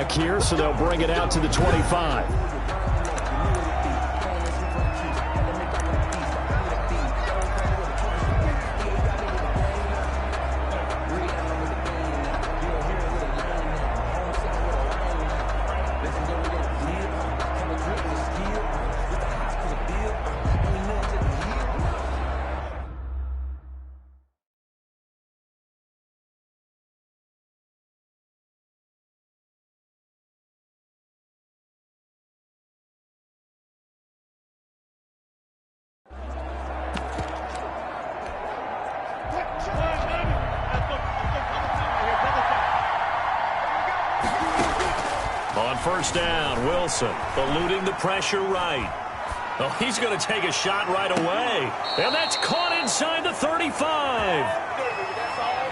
back here, so they'll bring it out to the 25. On first down, Wilson eluding the pressure right. Oh, he's going to take a shot right away. And that's caught inside the 35.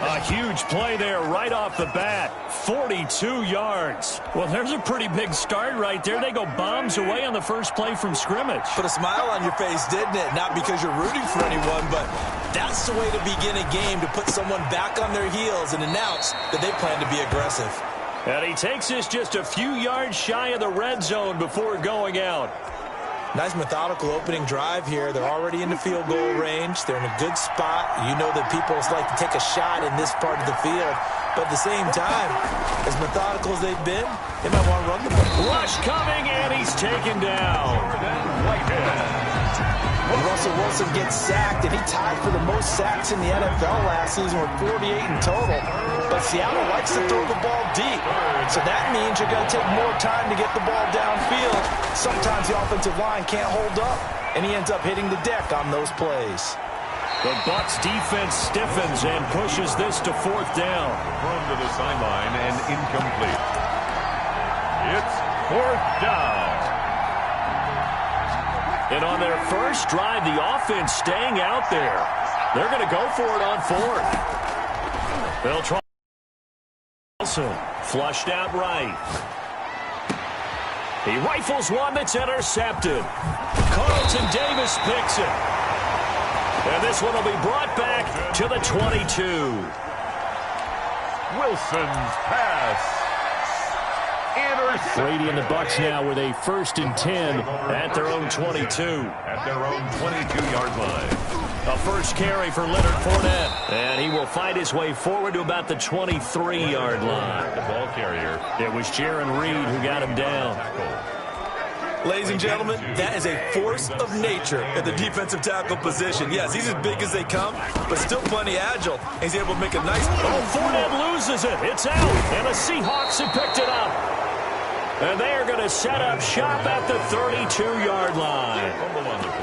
A huge play there right off the bat. 42 yards. Well, there's a pretty big start right there. They go bombs away on the first play from scrimmage. Put a smile on your face, didn't it? Not because you're rooting for anyone, but that's the way to begin a game, to put someone back on their heels and announce that they plan to be aggressive. And he takes this just a few yards shy of the red zone before going out. Nice methodical opening drive here. They're already in the field goal range. They're in a good spot. You know that people like to take a shot in this part of the field. But at the same time, as methodical as they've been, they might want to run the ball. Rush coming, and he's taken down. And Russell Wilson gets sacked, and he tied for the most sacks in the NFL last season with 48 in total. But Seattle likes to throw the ball deep. So that means you're going to take more time to get the ball downfield. Sometimes the offensive line can't hold up, and he ends up hitting the deck on those plays. The Bucs defense stiffens and pushes this to fourth down. Thrown to the sideline and incomplete. It's fourth down. And on their first drive, the offense staying out there. They're going to go for it on fourth. They'll try. Wilson flushed out right. He rifles one that's intercepted. Carlton Davis picks it. And this one will be brought back to the 22. Wilson's pass. Brady and the Bucs now with a 1st and 10 at their own 22. At their own 22-yard line. A first carry for Leonard Fournette. And he will fight his way forward to about the 23-yard line. The ball carrier. It was Jaron Reed who got him down. Ladies and gentlemen, that is a force of nature at the defensive tackle position. Yes, he's as big as they come, but still plenty agile. He's able to make a nice... Oh, Fournette loses it. It's out. And the Seahawks have picked it up. And they are going to set up shop at the 32-yard line.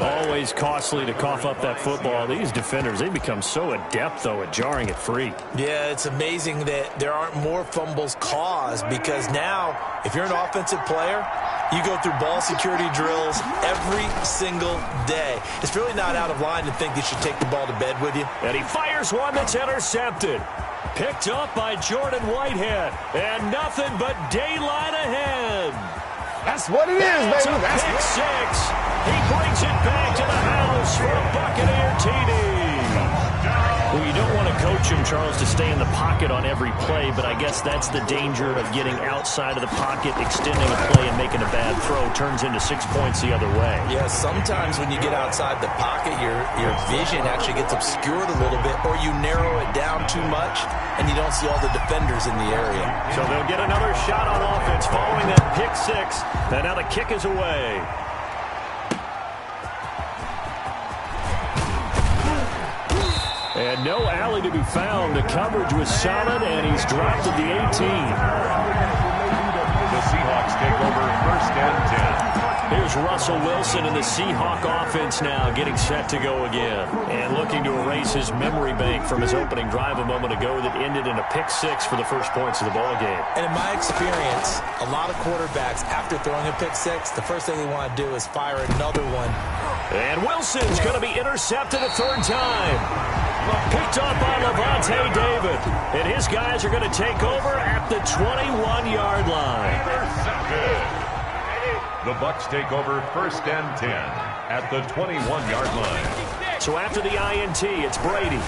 Always costly to cough up that football. These defenders, they become so adept, though, at jarring it free. Yeah, it's amazing that there aren't more fumbles caused, because now, if you're an offensive player, you go through ball security drills every single day. It's really not out of line to think you should take the ball to bed with you. And he fires one that's intercepted. Picked up by Jordan Whitehead. And nothing but daylight ahead. That's what it is, baby. That's pick six. He brings it back to the house for a Buccaneer TD. Well, you don't want to coach him, Charles, to stay in the pocket on every play, but I guess that's the danger of getting outside of the pocket, extending a play and making a bad throw. Turns into 6 points the other way. Yeah, sometimes when you get outside the pocket, your vision actually gets obscured a little bit, or you narrow it down too much, and you don't see all the defenders in the area. So they'll get another shot on offense following that pick six. And now the kick is away. And no alley to be found. The coverage was solid, and he's dropped at the 18. The Seahawks take over 1st and 10. Here's Russell Wilson and the Seahawk offense now getting set to go again. And looking to erase his memory bank from his opening drive a moment ago that ended in a pick six for the first points of the ball game. And in my experience, a lot of quarterbacks, after throwing a pick six, the first thing they want to do is fire another one. And Wilson's going to be intercepted a third time. Picked up by Levante David. And his guys are going to take over at the 21-yard line. The Bucs take over 1st and 10 at the 21-yard line. So after the INT, it's Brady.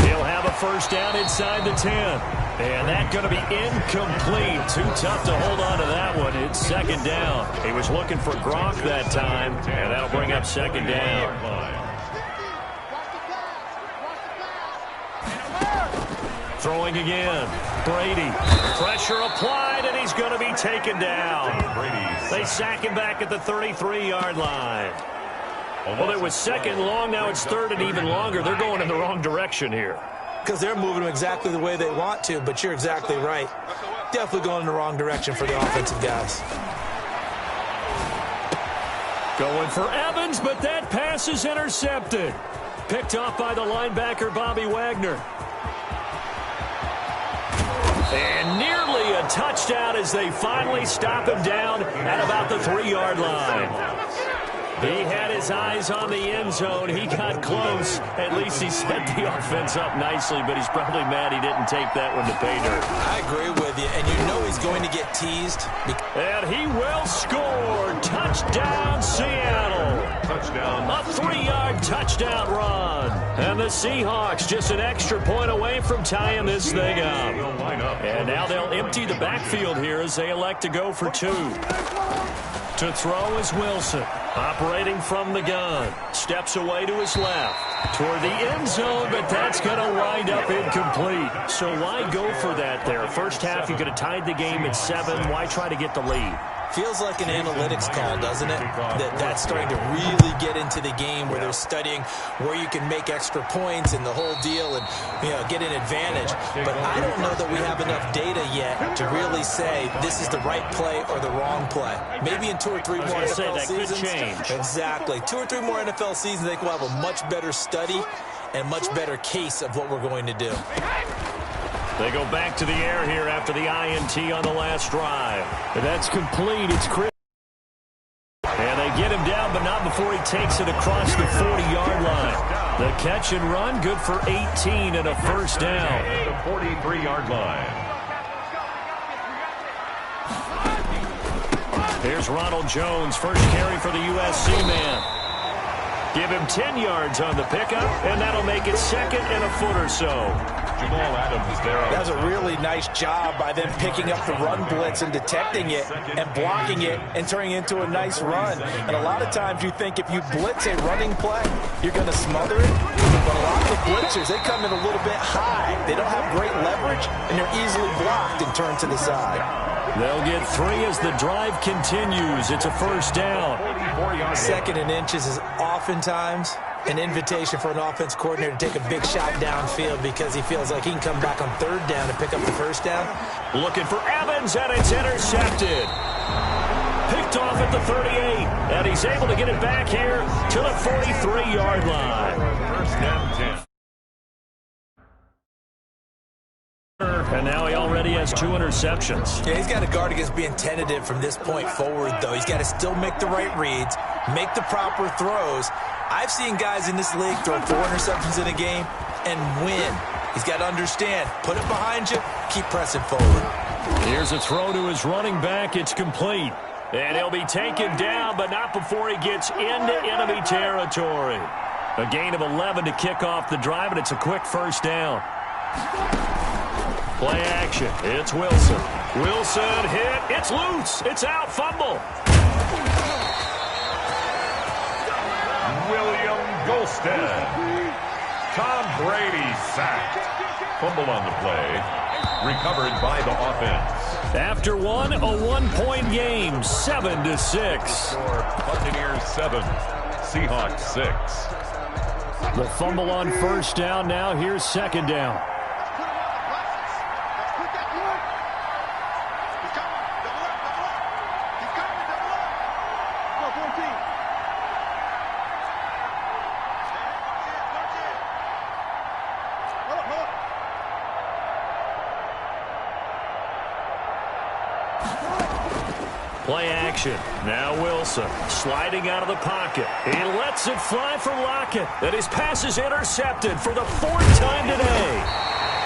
He'll have a first down inside the 10. And that's going to be incomplete. Too tough to hold on to that one. It's second down. He was looking for Gronk that time, and that'll bring up second down. Throwing again. Brady. Pressure applied, and he's going to be taken down. They sack him back at the 33-yard line. Well, it was second long. Now it's third and even longer. They're going in the wrong direction here. Because they're moving them exactly the way they want to, but you're exactly right. Definitely going in the wrong direction for the offensive guys. Going for Evans, but that pass is intercepted. Picked off by the linebacker, Bobby Wagner. And nearly a touchdown as they finally stop him down at about the 3-yard line. He had his eyes on the end zone. He got close. At least he set the offense up nicely, but he's probably mad he didn't take that one to pay dirt. I agree with you, and you know he's going to get teased. And he will score. Touchdown, Seattle. Touchdown. A 3-yard touchdown run. And the Seahawks just an extra point away from tying this thing up. And now they'll empty the backfield here as they elect to go for 2. To throw is Wilson. Operating from the gun. Steps away to his left. Toward the end zone, but that's going to wind up incomplete. So why go for that there? First half, you could have tied the game at 7. Why try to get the lead? Feels like an analytics call, doesn't it? That's starting to really get into the game where they're studying where you can make extra points and the whole deal and, get an advantage. But I don't know that we have enough data yet to really say this is the right play or the wrong play. Maybe in 2 or 3 more NFL seasons. Could change. Exactly. 2 or 3 more NFL seasons, I think we'll have a much better study and much better case of what we're going to do. They go back to the air here after the INT on the last drive. That's complete. It's Chris. And they get him down, but not before he takes it across the 40-yard line. The catch and run, good for 18 and a first down. The 43-yard line. Here's Ronald Jones, first carry for the USC man. Give him 10 yards on the pickup, and that'll make it second and a foot or so. Jamal Adams there. That was a really nice job by them picking up the run blitz and detecting it and blocking it and turning it into a nice run. And a lot of times you think if you blitz a running play, you're going to smother it. But a lot of the blitzers, they come in a little bit high. They don't have great leverage, and they're easily blocked and turned to the side. They'll get 3 as the drive continues. It's a first down. Second and inches is oftentimes an invitation for an offense coordinator to take a big shot downfield because he feels like he can come back on 3rd down and pick up the first down. Looking for Evans, and it's intercepted. Picked off at the 38, and he's able to get it back here to the 43-yard line. First down 10. And now he already has 2 interceptions. Yeah, he's got to guard against being tentative from this point forward, though. He's got to still make the right reads, make the proper throws. I've seen guys in this league throw 4 interceptions in a game and win. He's got to understand, put it behind you, keep pressing forward. Here's a throw to his running back. It's complete. And he'll be taken down, but not before he gets into enemy territory. A gain of 11 to kick off the drive, and it's a quick first down. Play action. It's Wilson. Wilson hit. It's loose. It's out. Fumble. William Golstead. Tom Brady sacked. Fumble on the play. Recovered by the offense. After one, a 1-point game. 7-6. Buccaneers 7. Seahawks 6. The fumble on first down. Now here's second down. Play action. Now Wilson sliding out of the pocket. He lets it fly for Lockett. And his pass is intercepted for the 4th time today.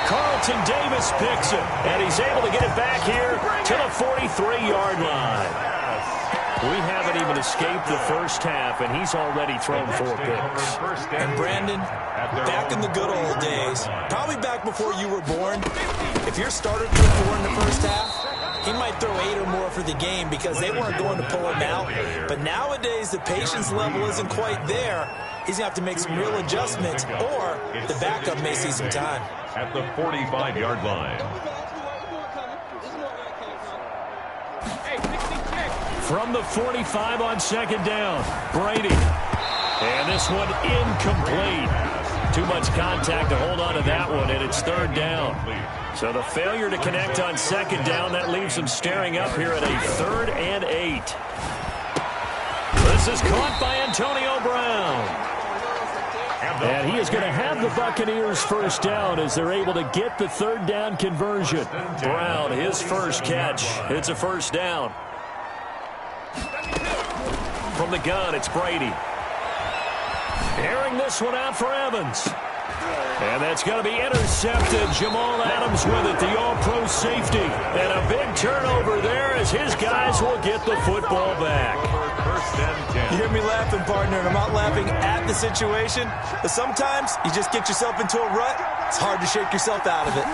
Carlton Davis picks it. And he's able to get it back here to the 43-yard line. We haven't even escaped the first half, and he's already thrown 4 picks. And Brandon, back in the good old days, probably back before you were born, if your starter threw 4 in the first half, he might throw 8 or more for the game because they weren't going to pull him out. But nowadays, the patience level isn't quite there. He's going to have to make some real adjustments, or the backup may see some time. At the 45-yard line. From the 45 on second down, Brady. And this one incomplete. Too much contact to hold on to that one, and it's 3rd down. So the failure to connect on second down, that leaves them staring up here at a 3rd and 8. This is caught by Antonio Brown. And he is going to have the Buccaneers first down as they're able to get the 3rd down conversion. Brown, his first catch. It's a first down. From the gun, it's Brady. Airing this one out for Evans. And that's going to be intercepted. Jamal Adams with it, the all-pro safety. And a big turnover there as his guys will get the football back. You hear me laughing, partner, and I'm not laughing at the situation. But sometimes you just get yourself into a rut. It's hard to shake yourself out of it.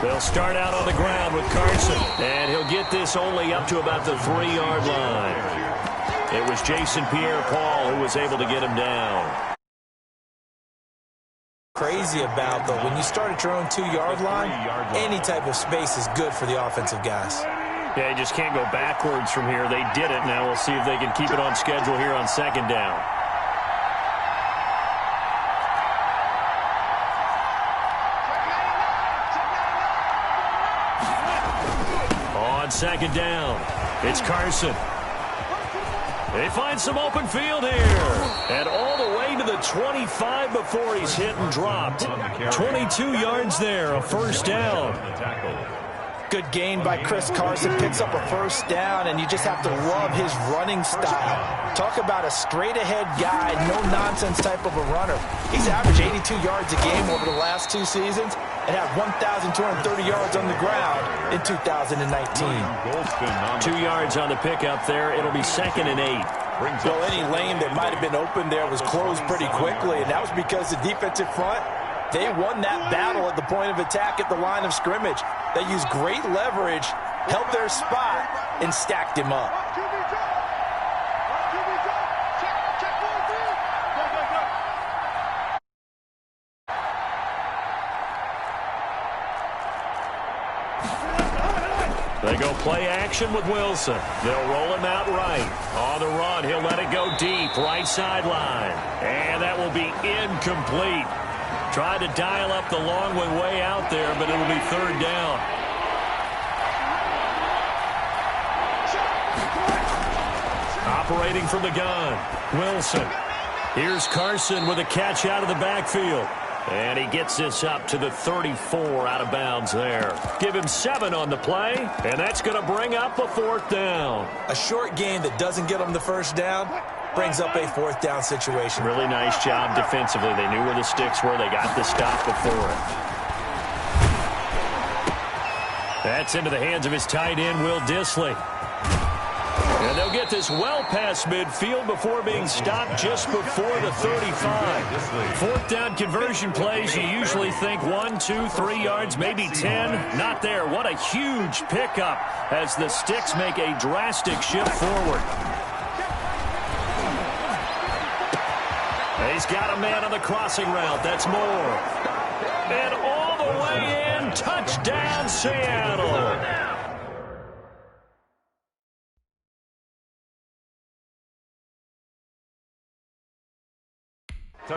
They'll start out on the ground with Carson. And he'll get this only up to about the 3-yard line. It was Jason Pierre-Paul who was able to get him down. Crazy about, though, when you start at your own 2-yard line, any type of space is good for the offensive guys. Yeah, you just can't go backwards from here. They did it. Now we'll see if they can keep it on schedule here on second down. On second down, it's Carson. They find some open field here. And all the way to the 25 before he's hit and dropped. 22 yards there, a first down. Good gain by Chris Carson, picks up a first down, and you just have to love his running style. Talk about a straight-ahead guy, no-nonsense type of a runner. He's averaged 82 yards a game over the last 2 seasons and had 1,230 yards on the ground in 2019. 2 yards on the pickup there. It'll be 2nd and 8. Well, any lane that might have been open there was closed pretty quickly, and that was because the defensive front, they won that battle at the point of attack at the line of scrimmage. They used great leverage, held their spot, and stacked him up. They go play action with Wilson. They'll roll him out right. On the run, he'll let it go deep, right sideline. And that will be incomplete. Tried to dial up the long way out there, but it'll be 3rd down. Operating from the gun, Wilson. Here's Carson with a catch out of the backfield. And he gets this up to the 34 out of bounds there. Give him 7 on the play, and that's going to bring up a 4th down. A short game that doesn't get them the first down brings up a 4th down situation. Really nice job defensively. They knew where the sticks were. They got the stop before it. That's into the hands of his tight end, Will Dissly. And they'll get this well past midfield before being stopped just before the 35. 4th down conversion plays, you usually think 1, 2, 3 yards, maybe 10. Not there. What a huge pickup as the sticks make a drastic shift forward. He's got a man on the crossing route. That's Moore. And all the way in, touchdown Seattle.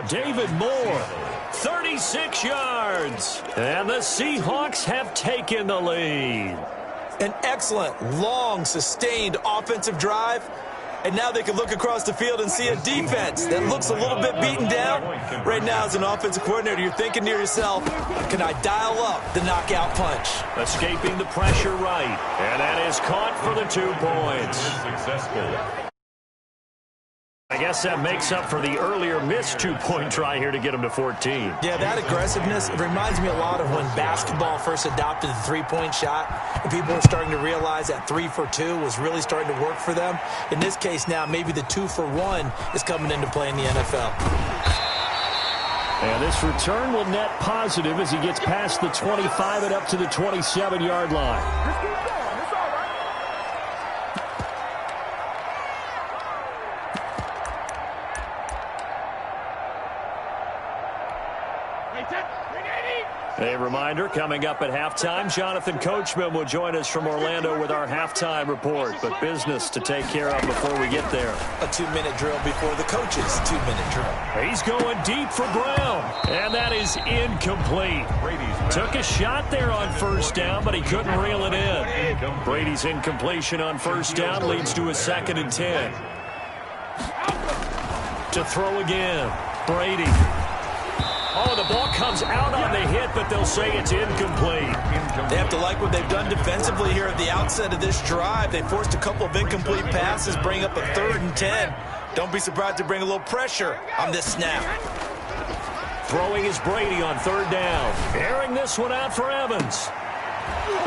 David Moore, 36 yards. And the Seahawks have taken the lead. An excellent, long, sustained offensive drive. And now they can look across the field and see a defense that looks a little bit beaten down. Right now, as an offensive coordinator, you're thinking to yourself, can I dial up the knockout punch? Escaping the pressure right. And that is caught for the 2 points. Successful. I guess that makes up for the earlier missed two-point try here to get him to 14. Yeah, that aggressiveness, it reminds me a lot of when basketball first adopted the three-point shot, and people were starting to realize that 3 for 2 was really starting to work for them. In this case now, maybe the 2 for 1 is coming into play in the NFL. And this return will net positive as he gets past the 25 and up to the 27-yard line. A reminder, coming up at halftime, Jonathan Coachman will join us from Orlando with our halftime report. But business to take care of before we get there. A 2-minute drill before the coach's 2-minute drill. He's going deep for Brown. And that is incomplete. Took a shot there on first down, but he couldn't reel it in. Brady's incompletion on first down leads to a 2nd and 10. To throw again, Brady. Oh, the ball comes out on the hit, but they'll say it's incomplete. They have to like what they've done defensively here at the outset of this drive. They forced a couple of incomplete passes, bring up a 3rd and 10. Don't be surprised to bring a little pressure on this snap. Throwing is Brady on 3rd down. Airing this one out for Evans.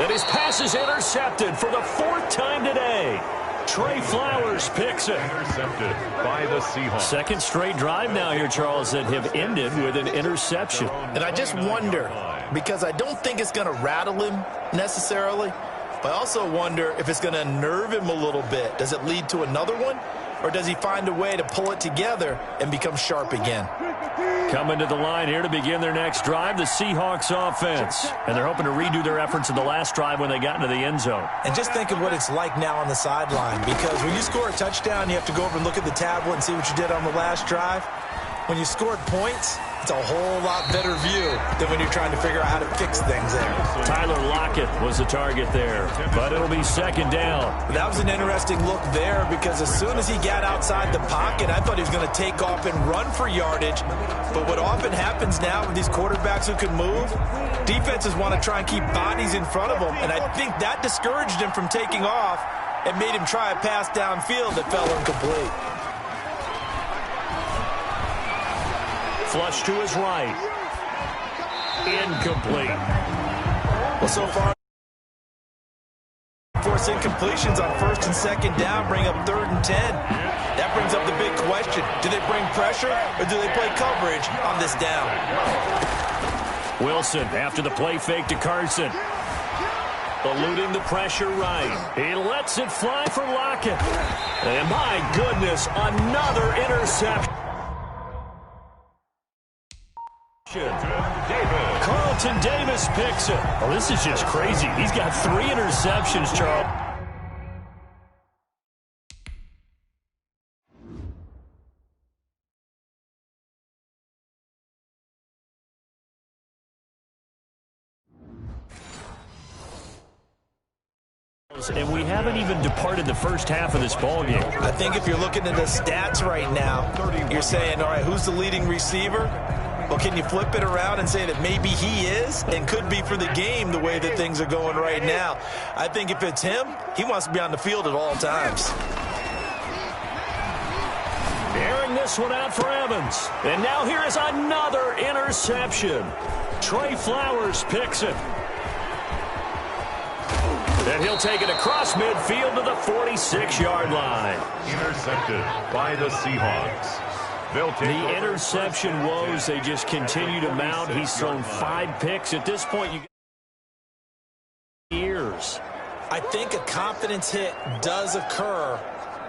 And his pass is intercepted for the 4th time today. Trey Flowers picks it. Intercepted by the Seahawks. 2nd straight drive now here, Charles, that have ended with an interception. And I just wonder, because I don't think it's going to rattle him necessarily, but I also wonder if it's going to nerve him a little bit. Does it lead to another one? Or does he find a way to pull it together and become sharp again? Coming to the line here to begin their next drive, the Seahawks offense. And they're hoping to redo their efforts in the last drive when they got into the end zone. And just think of what it's like now on the sideline, because when you score a touchdown, you have to go over and look at the tablet and see what you did on the last drive. When you scored points, it's a whole lot better view than when you're trying to figure out how to fix things there. Tyler Lockett was the target there, but it'll be 2nd down. That was an interesting look there, because as soon as he got outside the pocket, I thought he was going to take off and run for yardage. But what often happens now with these quarterbacks who can move, defenses want to try and keep bodies in front of them, and I think that discouraged him from taking off and made him try a pass downfield that fell incomplete. Flush to his right. Incomplete. Well, so far, force incompletions on 1st and 2nd down, bring up 3rd and 10. That brings up the big question. Do they bring pressure or do they play coverage on this down? Wilson after the play fake to Carson. Eluding the pressure right. He lets it fly for Lockett. And my goodness, another interception. Carlton Davis picks it. Oh, this is just crazy. He's got 3 interceptions, Charles. And we haven't even departed the first half of this ballgame. I think if you're looking at the stats right now, you're saying, all right, who's the leading receiver? Well, can you flip it around and say that maybe he is and could be for the game the way that things are going right now? I think if it's him, he wants to be on the field at all times. Airing this one out for Evans. And now here is another interception. Trey Flowers picks it. And he'll take it across midfield to the 46-yard line. Intercepted by the Seahawks. The interception woes, they just continue to mount. He's thrown 5 picks. At this point, you years. I think a confidence hit does occur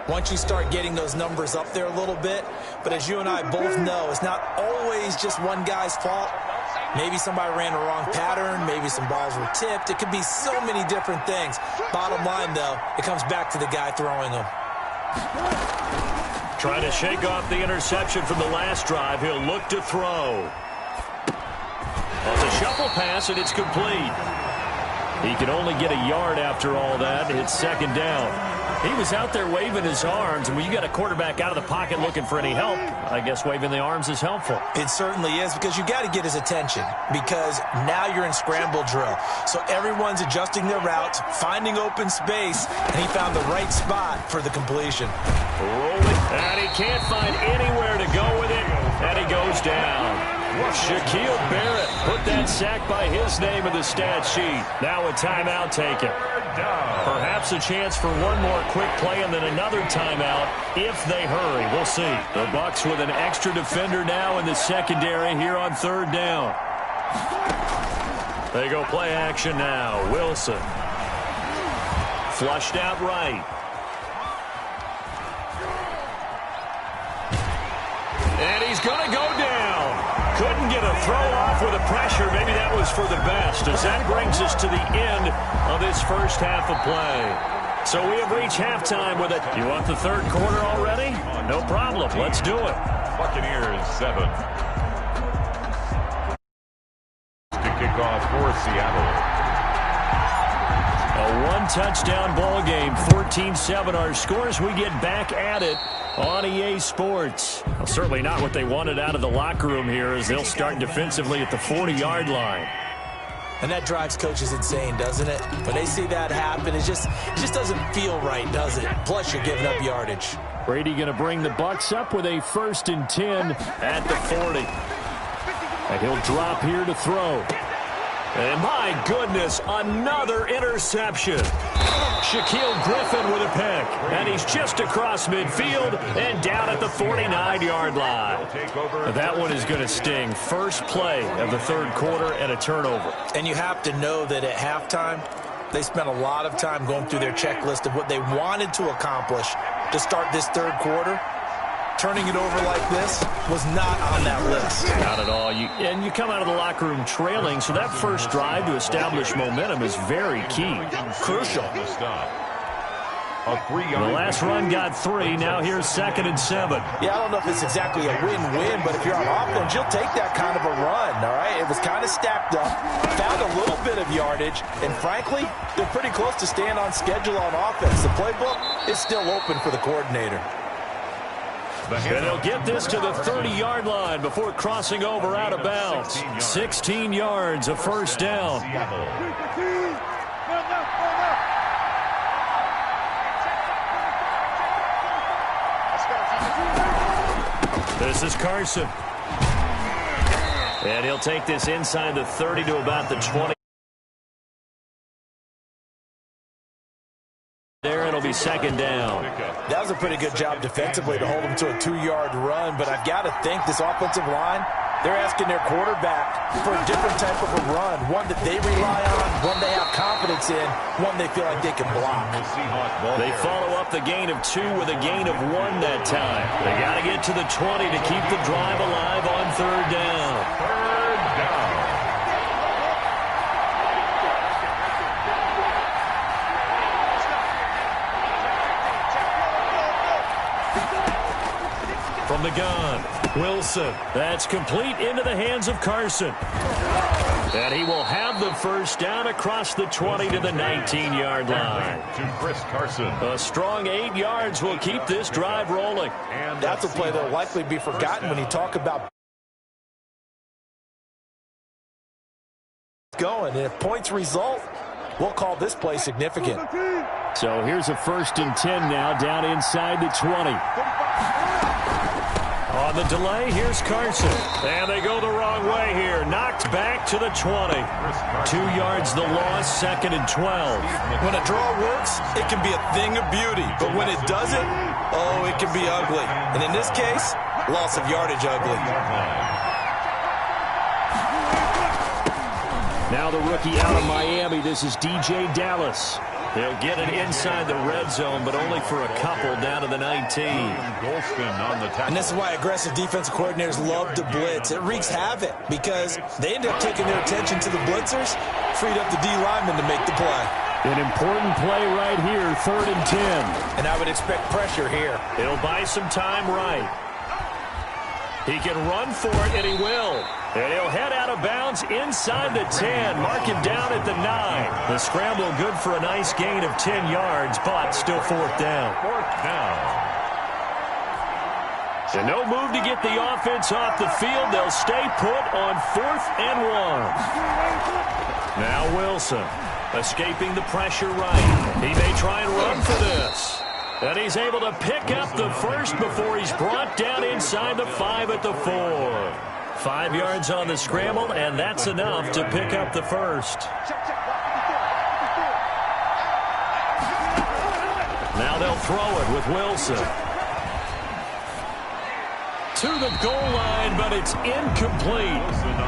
once you start getting those numbers up there a little bit. But as you and I both know, it's not always just one guy's fault. Maybe somebody ran the wrong pattern. Maybe some balls were tipped. It could be so many different things. Bottom line, though, it comes back to the guy throwing them. Trying to shake off the interception from the last drive. He'll look to throw. It's a shuffle pass, and it's complete. He can only get a yard after all that. It's second down. He was out there waving his arms, and when you got a quarterback out of the pocket looking for any help, I guess waving the arms is helpful. It certainly is, because you got to get his attention, because now you're in scramble drill. So everyone's adjusting their routes, finding open space, and he found the right spot for the completion. Rolling, and he can't find anywhere to go with it, and he goes down. Shaquille Barrett put that sack by his name in the stat sheet. Now a timeout taken. Perhaps a chance for one more quick play and then another timeout if they hurry. We'll see. The Bucs with an extra defender now in the secondary here on third down. They go play action now. Wilson. Flushed out right. And he's going to go down. Couldn't get a throw off with the pressure. Maybe that was for the best, as that brings us to the end of this first half of play. So we have reached halftime with it. You want the third quarter already? No problem. Let's do it. Buccaneers 7. To kick off for Seattle. A one-touchdown ball game, 14-7 our scores. We get back at it on EA Sports. Well, certainly not what they wanted out of the locker room here, as they'll start defensively at the 40-yard line. And that drives coaches insane, doesn't it? When they see that happen, it just doesn't feel right, does it? Plus, you're giving up yardage. Brady going to bring the Bucs up with a 1st and 10 at the 40. And he'll drop here to throw. And my goodness, another interception. Shaquille Griffin with a pick. And he's just across midfield and down at the 49-yard line. That one is going to sting. First play of the third quarter and a turnover. And you have to know that at halftime, they spent a lot of time going through their checklist of what they wanted to accomplish to start this third quarter. Turning it over like this was not on that list. Not at all. And you come out of the locker room trailing, so that first drive to establish momentum is very key. Crucial. The last run got 3. Now here's 2nd and 7. Yeah, I don't know if it's exactly a win-win, but if you're on offense, you'll take that kind of a run, all right? It was kind of stacked up, found a little bit of yardage, and frankly, they're pretty close to staying on schedule on offense. The playbook is still open for the coordinator. And they'll get this to the 30-yard line before crossing over out of bounds. 16 yards, a first down. This is Carson. And he'll take this inside the 30 to about the 20. There, it'll be second down. That was a pretty good job defensively to hold him to a 2-yard run, but I've got to think this offensive line, they're asking their quarterback for a different type of a run, one that they rely on, one they have confidence in, one they feel like they can block. They follow up the gain of 2 with a gain of 1 that time. They got to get to the 20 to keep the drive alive on third down. Third down. From the gun, Wilson. That's complete into the hands of Carson. And he will have the first down across the 20 to the 19-yard line. To Chris Carson. A strong 8 yards will keep this drive rolling. And that's a play that will likely be forgotten when you talk about going. And if points result, we'll call this play significant. So here's a 1st and 10 now, down inside the 20. On the delay, here's Carson. And they go the wrong way here. Knocked back to the 20. 2 yards the loss, 2nd and 12. When a draw works, it can be a thing of beauty. But when it doesn't, oh, it can be ugly. And in this case, loss of yardage ugly. Now the rookie out of Miami, this is DJ Dallas. He'll get it inside the red zone, but only for a couple down to the 19. And this is why aggressive defensive coordinators love to blitz. It wreaks havoc because they end up taking their attention to the blitzers, freed up the D lineman to make the play. An important play right here, 3rd and 10. And I would expect pressure here. He'll buy some time right. He can run for it, and he will. And he'll head out of bounds inside the 10. Mark him down at the 9. The scramble good for a nice gain of 10 yards, but still fourth down. Fourth down. And no move to get the offense off the field. They'll stay put on 4th and 1. Now Wilson escaping the pressure right. He may try and run for this. And he's able to pick up the first before he's brought down inside the 5 at the 4. 5 yards on the scramble, and that's enough to pick up the first. Now they'll throw it with Wilson. To the goal line, but it's incomplete.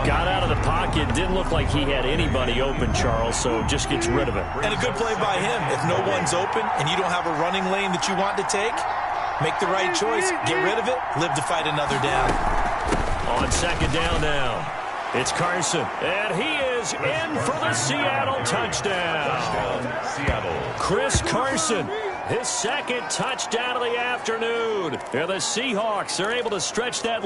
Got out of the pocket. Didn't look like he had anybody open, Charles, so just gets rid of it. And a good play by him. If no one's open and you don't have a running lane that you want to take, make the right choice. Get rid of it. Live to fight another down. On second down now, it's Carson. And he is in for the Seattle touchdown. Seattle. Chris Carson. His second touchdown of the afternoon. And the Seahawks are able to stretch that